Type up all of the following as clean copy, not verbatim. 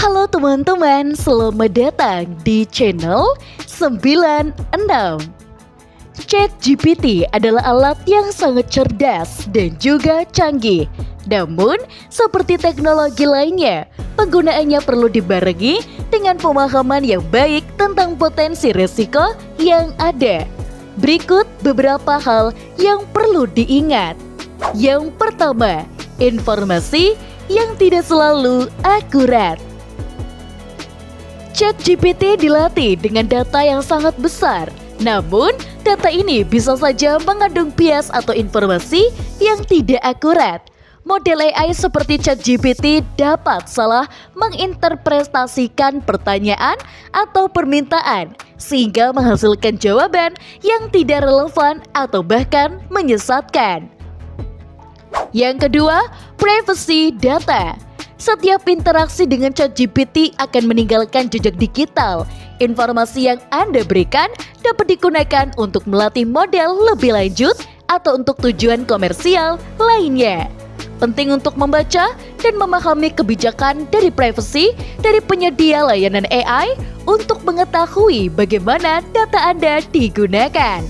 Halo teman-teman, selamat datang di channel 96. ChatGPT adalah alat yang sangat cerdas dan juga canggih. Namun, seperti teknologi lainnya, penggunaannya perlu dibarengi dengan pemahaman yang baik tentang potensi risiko yang ada. Berikut beberapa hal yang perlu diingat. Yang pertama, informasi yang tidak selalu akurat. ChatGPT dilatih dengan data yang sangat besar, namun data ini bisa saja mengandung bias atau informasi yang tidak akurat. Model AI seperti ChatGPT dapat salah menginterpretasikan pertanyaan atau permintaan, sehingga menghasilkan jawaban yang tidak relevan atau bahkan menyesatkan. Yang kedua, privacy data. Setiap interaksi dengan ChatGPT akan meninggalkan jejak digital. Informasi yang Anda berikan dapat digunakan untuk melatih model lebih lanjut atau untuk tujuan komersial lainnya. Penting untuk membaca dan memahami kebijakan dari privacy dari penyedia layanan AI untuk mengetahui bagaimana data Anda digunakan.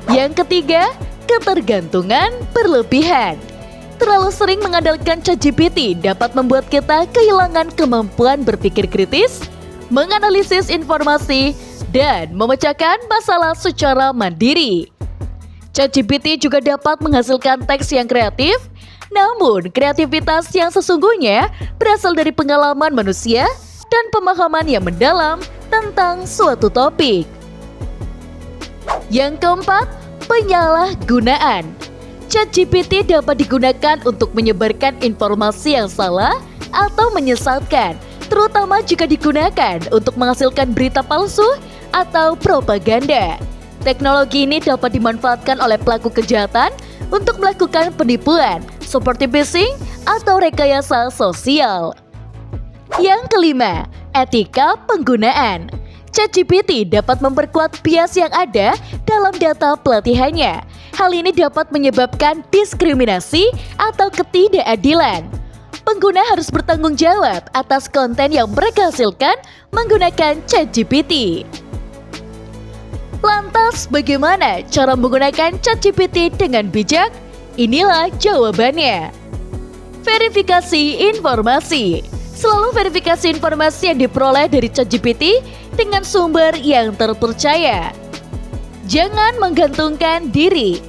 Yang ketiga, ketergantungan berlebihan. Terlalu sering mengandalkan ChatGPT dapat membuat kita kehilangan kemampuan berpikir kritis, menganalisis informasi, dan memecahkan masalah secara mandiri. ChatGPT juga dapat menghasilkan teks yang kreatif, namun kreativitas yang sesungguhnya berasal dari pengalaman manusia dan pemahaman yang mendalam tentang suatu topik. Yang keempat, penyalahgunaan. ChatGPT dapat digunakan untuk menyebarkan informasi yang salah atau menyesatkan, terutama jika digunakan untuk menghasilkan berita palsu atau propaganda. Teknologi ini dapat dimanfaatkan oleh pelaku kejahatan untuk melakukan penipuan seperti phishing atau rekayasa sosial. Yang kelima, etika penggunaan. ChatGPT dapat memperkuat bias yang ada dalam data pelatihannya. Hal ini dapat menyebabkan diskriminasi atau ketidakadilan. Pengguna harus bertanggung jawab atas konten yang mereka hasilkan menggunakan ChatGPT. Lantas, bagaimana cara menggunakan ChatGPT dengan bijak? Inilah jawabannya. Verifikasi informasi. Selalu verifikasi informasi yang diperoleh dari ChatGPT dengan sumber yang terpercaya. Jangan menggantungkan diri.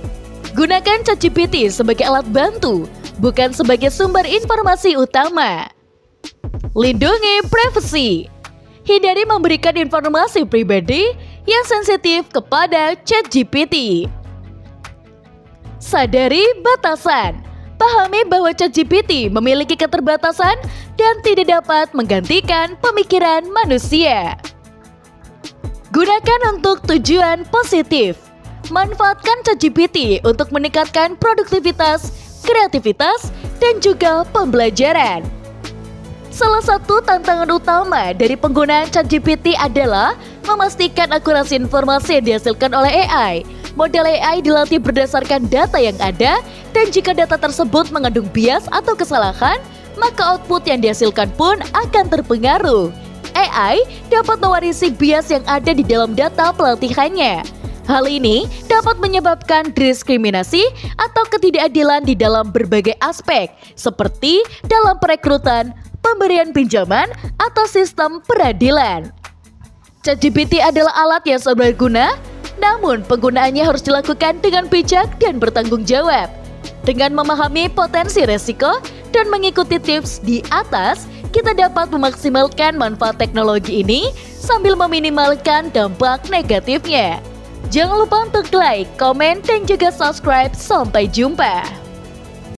Gunakan ChatGPT sebagai alat bantu, bukan sebagai sumber informasi utama. Lindungi privasi. Hindari memberikan informasi pribadi yang sensitif kepada ChatGPT. Sadari batasan. Pahami bahwa ChatGPT memiliki keterbatasan dan tidak dapat menggantikan pemikiran manusia. Gunakan untuk tujuan positif. Manfaatkan ChatGPT untuk meningkatkan produktivitas, kreativitas, dan juga pembelajaran. Salah satu tantangan utama dari penggunaan ChatGPT adalah memastikan akurasi informasi yang dihasilkan oleh AI. Model AI dilatih berdasarkan data yang ada, dan jika data tersebut mengandung bias atau kesalahan, maka output yang dihasilkan pun akan terpengaruh. AI dapat mewarisi bias yang ada di dalam data pelatihannya. Hal ini dapat menyebabkan diskriminasi atau ketidakadilan di dalam berbagai aspek, seperti dalam perekrutan, pemberian pinjaman, atau sistem peradilan. ChatGPT adalah alat yang sangat berguna, namun penggunaannya harus dilakukan dengan bijak dan bertanggung jawab. Dengan memahami potensi resiko dan mengikuti tips di atas, kita dapat memaksimalkan manfaat teknologi ini sambil meminimalkan dampak negatifnya. Jangan lupa untuk like, komen, dan juga subscribe. Sampai jumpa.